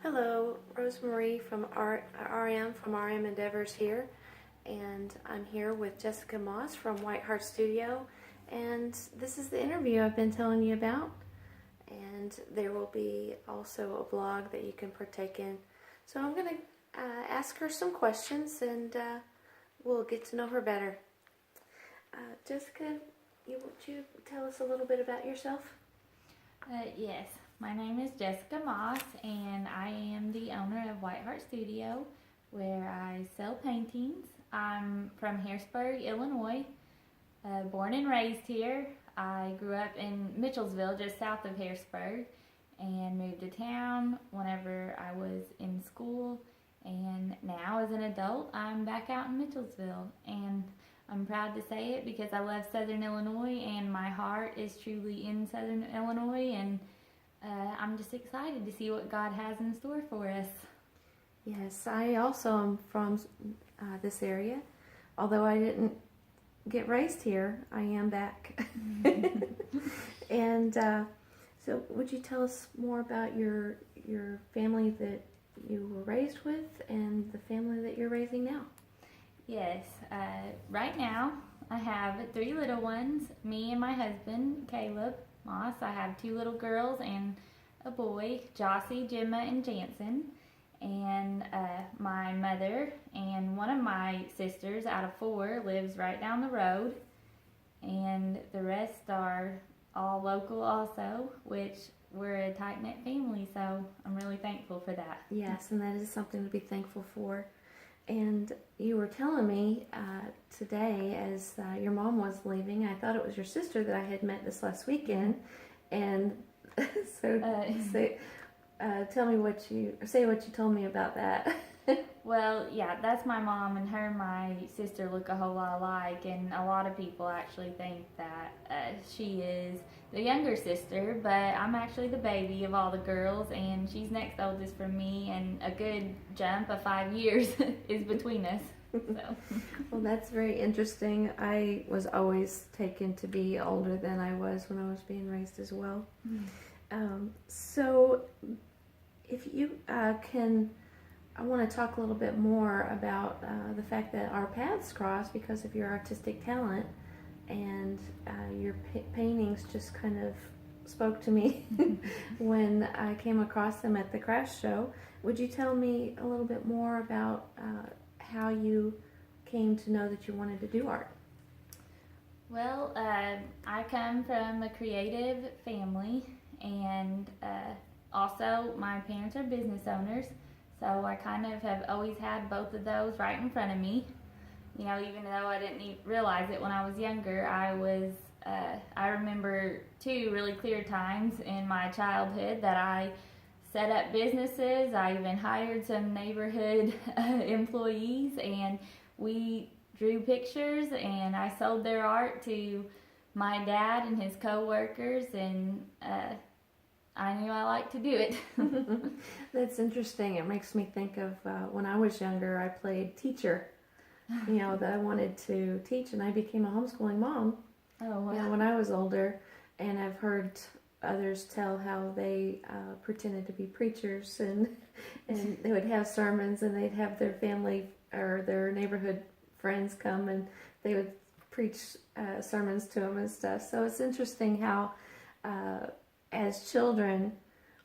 Hello, Rosemarie from RMEndeavors here, and I'm here with Jessica Moss from White Heart Studio, and this is the interview I've been telling you about, and there will be also a blog that you can partake in. So I'm going to ask her some questions, and we'll get to know her better. Jessica, would you tell us a little bit about yourself? Yes, my name is Jessica Moss, and I am the owner of White Heart Studio, where I sell paintings. I'm from Harrisburg, Illinois, born and raised here. I grew up in Mitchellsville, just south of Harrisburg, and moved to town whenever I was in school. And now, as an adult, I'm back out in Mitchellsville, and I'm proud to say it because I love Southern Illinois and my heart is truly in Southern Illinois, and I'm just excited to see what God has in store for us. Yes, I also am from this area. Although I didn't get raised here, I am back. And so would you tell us more about your family that you were raised with and the family that you're raising now? Yes, right now I have 3 little ones, me and my husband, Caleb Moss. I have 2 little girls and a boy, Jossie, Gemma, and Jansen. And my mother and one of my sisters out of 4 lives right down the road. And the rest are all local also, which we're a tight-knit family, so I'm really thankful for that. Yes, and that is something to be thankful for. And you were telling me today, as your mom was leaving, I thought it was your sister that I had met this last weekend. And tell me what you told me about that. Well, yeah, that's my mom, and her and my sister look a whole lot alike, and a lot of people actually think that she is the younger sister, but I'm actually the baby of all the girls, and she's next oldest from me, and a good jump of 5 years is between us. So. Well, that's very interesting. I was always taken to be older than I was when I was being raised as well. So if you can, I want to talk a little bit more about the fact that our paths crossed because of your artistic talent, and your paintings just kind of spoke to me when I came across them at the craft show. Would you tell me a little bit more about how you came to know that you wanted to do art? Well, I come from a creative family, and also my parents are business owners. So I kind of have always had both of those right in front of me. You know, even though I didn't realize it when I was younger, I remember 2 really clear times in my childhood that I set up businesses. I even hired some neighborhood employees, and we drew pictures, and I sold their art to my dad and his co-workers, and I knew I liked to do it. That's interesting. It makes me think of when I was younger, I played teacher, that I wanted to teach, and I became a homeschooling mom. Oh, wow. When I was older, and I've heard others tell how they pretended to be preachers, and they would have sermons, and they'd have their family or their neighborhood friends come, and they would preach sermons to them and stuff. So it's interesting how as children,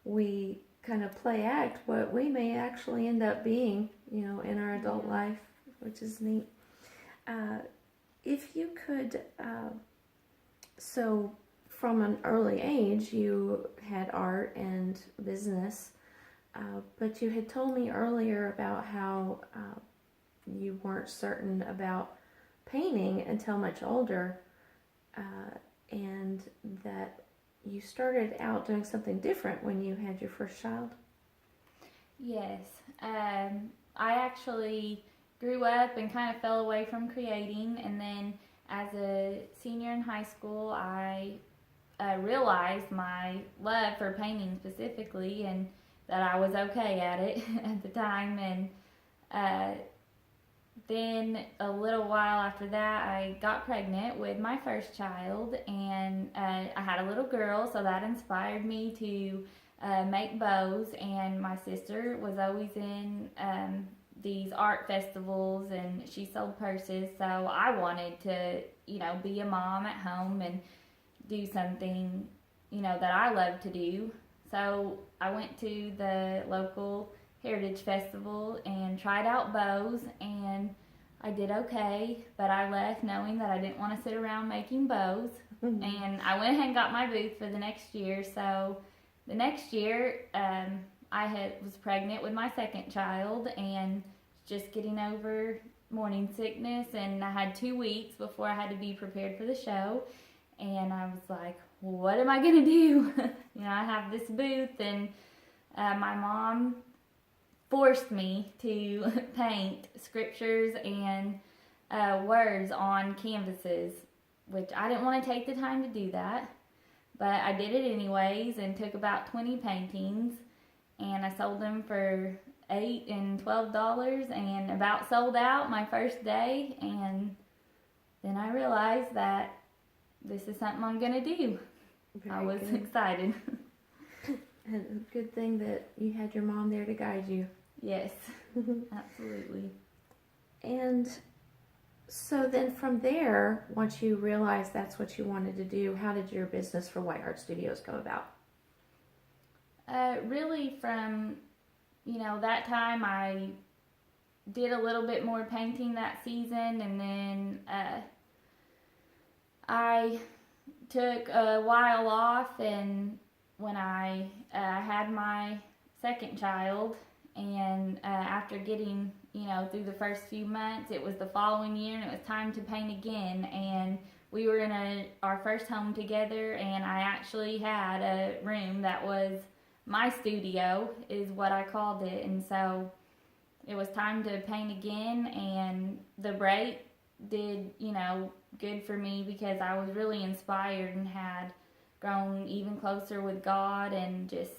we kind of play act what we may actually end up being, in our adult life, which is neat. If you could, so from an early age, you had art and business, but you had told me earlier about how you weren't certain about painting until much older, and that you started out doing something different when you had your first child. Yes. I actually grew up and kind of fell away from creating, and then as a senior in high school, I realized my love for painting specifically, and that I was okay at it at the time, and then a little while after that, I got pregnant with my first child, and I had a little girl, so that inspired me to make bows, and my sister was always in these art festivals, and she sold purses. So I wanted to, be a mom at home and do something, that I love to do. So I went to the local Heritage Festival and tried out bows, and I did okay, but I left knowing that I didn't want to sit around making bows. And I went ahead and got my booth for the next year. So the next year, was pregnant with my second child and just getting over morning sickness, and I had 2 weeks before I had to be prepared for the show. And I was like, what am I going to do? I have this booth, and my mom forced me to paint scriptures and words on canvases, which I didn't want to take the time to do that. But I did it anyways and took about 20 paintings, and I sold them for $8 and $12 and about sold out my first day. And then I realized that this is something I'm going to do. I was excited. And a good thing that you had your mom there to guide you. Yes, absolutely. And so then from there, once you realized that's what you wanted to do, how did your business for White Heart Studios come about? Really from, that time I did a little bit more painting that season, and then I took a while off, and when I had my second child, and after getting, through the first few months, it was the following year, and it was time to paint again. And we were in our first home together, and I actually had a room that was my studio, is what I called it. And so it was time to paint again, and the break did, good for me, because I was really inspired and had grown even closer with God, and just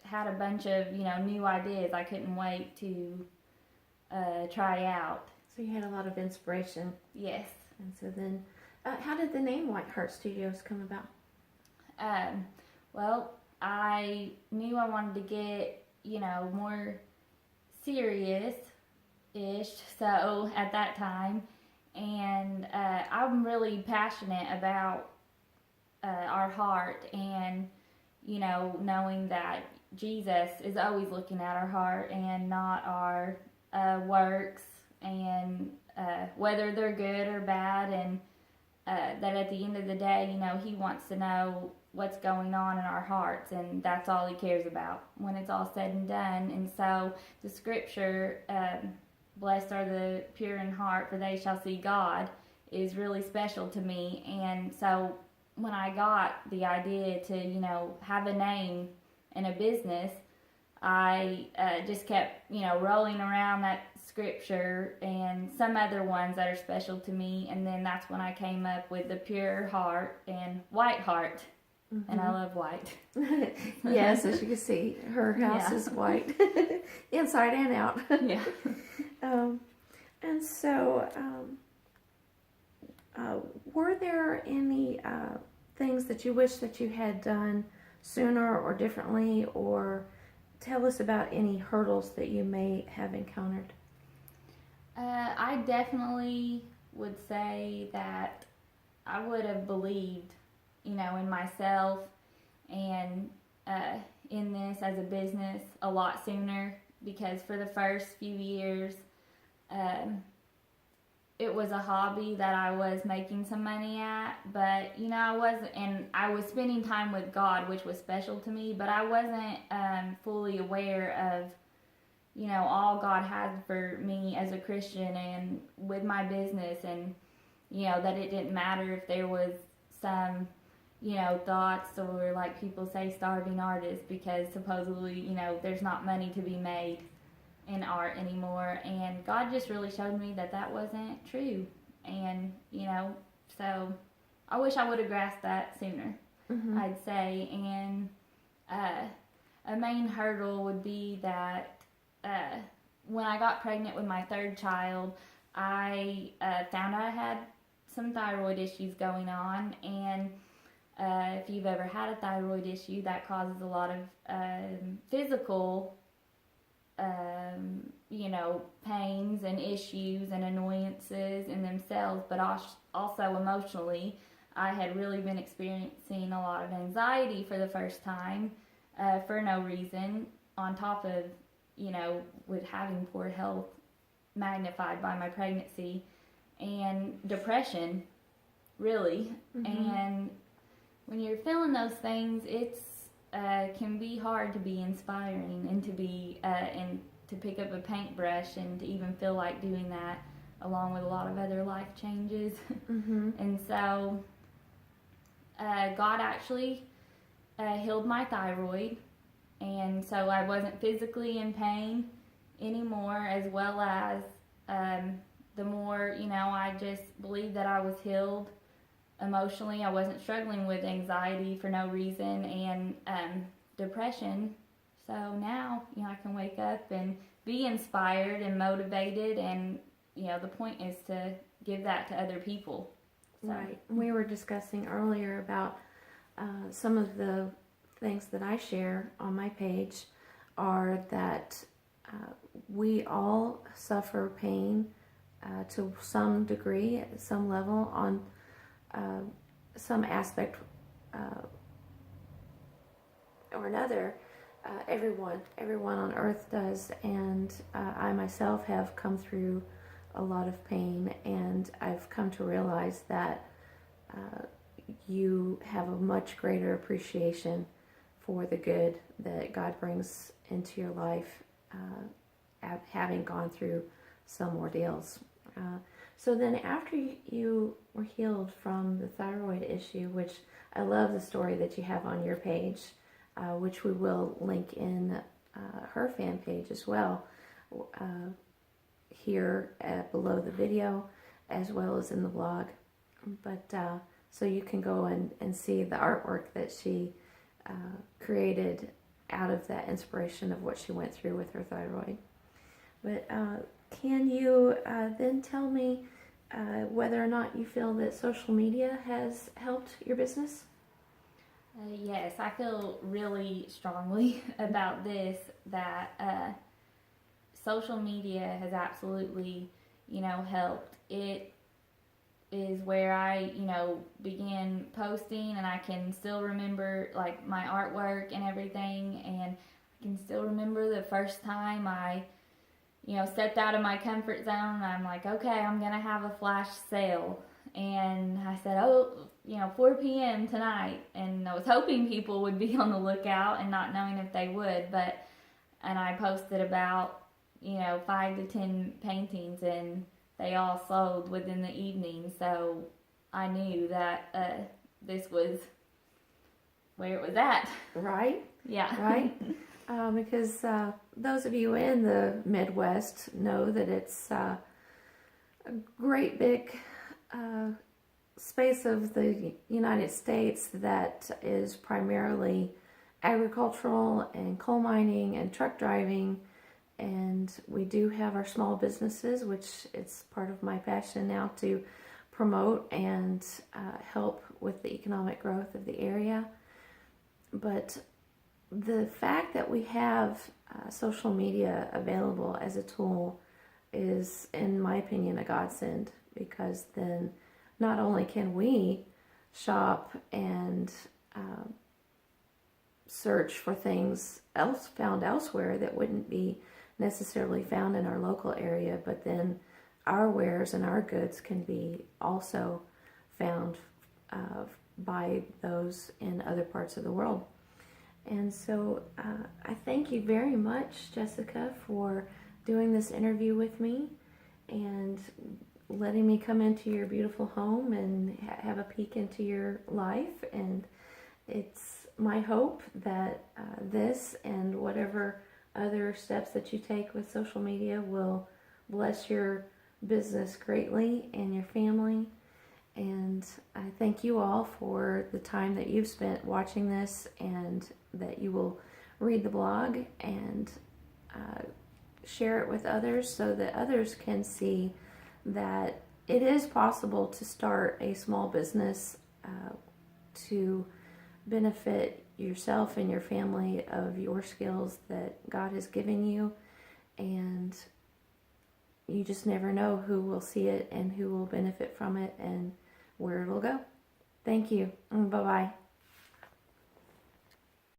had a bunch of, new ideas I couldn't wait to try out. So you had a lot of inspiration. Yes. And so then, how did the name White Heart Studios come about? Well, I knew I wanted to get, more serious-ish, so at that time. And I'm really passionate about our heart, and, knowing that Jesus is always looking at our heart and not our works, and whether they're good or bad, and that at the end of the day, he wants to know what's going on in our hearts, and that's all he cares about when it's all said and done. And so the scripture, blessed are the pure in heart, for they shall see God, is really special to me. And so when I got the idea to, have a name and a business, I just kept, rolling around that scripture and some other ones that are special to me. And then that's when I came up with the pure heart and white heart. Mm-hmm. And I love white. Yes, as you can see, her house is white, inside and out. Yeah. And so, were there any things that you wish that you had done sooner or differently, or tell us about any hurdles that you may have encountered? I definitely would say that I would have believed, in myself and in this as a business a lot sooner, because for the first few years, it was a hobby that I was making some money at, but I wasn't, and I was spending time with God, which was special to me, but I wasn't fully aware of all God had for me as a Christian and with my business, and that it didn't matter if there was some thoughts, or like people say, starving artists, because supposedly there's not money to be made in art anymore. And God just really showed me that that wasn't true. And so I wish I would have grasped that sooner. Mm-hmm. I'd say. And a main hurdle would be that when I got pregnant with my third child, I found out I had some thyroid issues going on, and if you've ever had a thyroid issue, that causes a lot of physical, pains and issues and annoyances in themselves, but also emotionally. I had really been experiencing a lot of anxiety for the first time for no reason, on top of, with having poor health magnified by my pregnancy, and depression, really. And when you're feeling those things, it's can be hard to be inspiring and to be and to pick up a paintbrush and to even feel like doing that, along with a lot of other life changes. And so God actually healed my thyroid, and so I wasn't physically in pain anymore, as well as the more, I just believed that I was healed emotionally. I wasn't struggling with anxiety for no reason and depression. So now, I can wake up and be inspired and motivated, and, the point is to give that to other people. So. Right. We were discussing earlier about some of the things that I share on my page are that we all suffer pain to some degree, at some level, on some aspect or another. Everyone on earth does, and I myself have come through a lot of pain, and I've come to realize that you have a much greater appreciation for the good that God brings into your life, having gone through some ordeals. So then after you were healed from the thyroid issue, which I love the story that you have on your page, which we will link in her fan page as well, here below the video, as well as in the blog. But so you can go and see the artwork that she created out of that inspiration of what she went through with her thyroid. But can you then tell me whether or not you feel that social media has helped your business? Yes, I feel really strongly about this, that social media has absolutely, helped. It is where I, began posting, and I can still remember, like, my artwork and everything, and I can still remember the first time I, stepped out of my comfort zone, and I'm like, okay, I'm going to have a flash sale. And I said, 4 p.m. tonight. And I was hoping people would be on the lookout and not knowing if they would. And I posted about, 5 to 10 paintings, and they all sold within the evening. So I knew that this was where it was at. Right? Yeah. Right? Because those of you in the Midwest know that it's a great big space of the United States that is primarily agricultural and coal mining and truck driving, and we do have our small businesses, which it's part of my passion now to promote and help with the economic growth of the area. But the fact that we have social media available as a tool is, in my opinion, a godsend, because then not only can we shop and search for things found elsewhere that wouldn't be necessarily found in our local area, but then our wares and our goods can be also found by those in other parts of the world. And so I thank you very much, Jessica, for doing this interview with me and letting me come into your beautiful home and have a peek into your life. And it's my hope that this and whatever other steps that you take with social media will bless your business greatly and your family. And I thank you all for the time that you've spent watching this, and that you will read the blog and share it with others so that others can see that it is possible to start a small business to benefit yourself and your family of your skills that God has given you. And you just never know who will see it and who will benefit from it and where it'll go. Thank you. Bye-bye.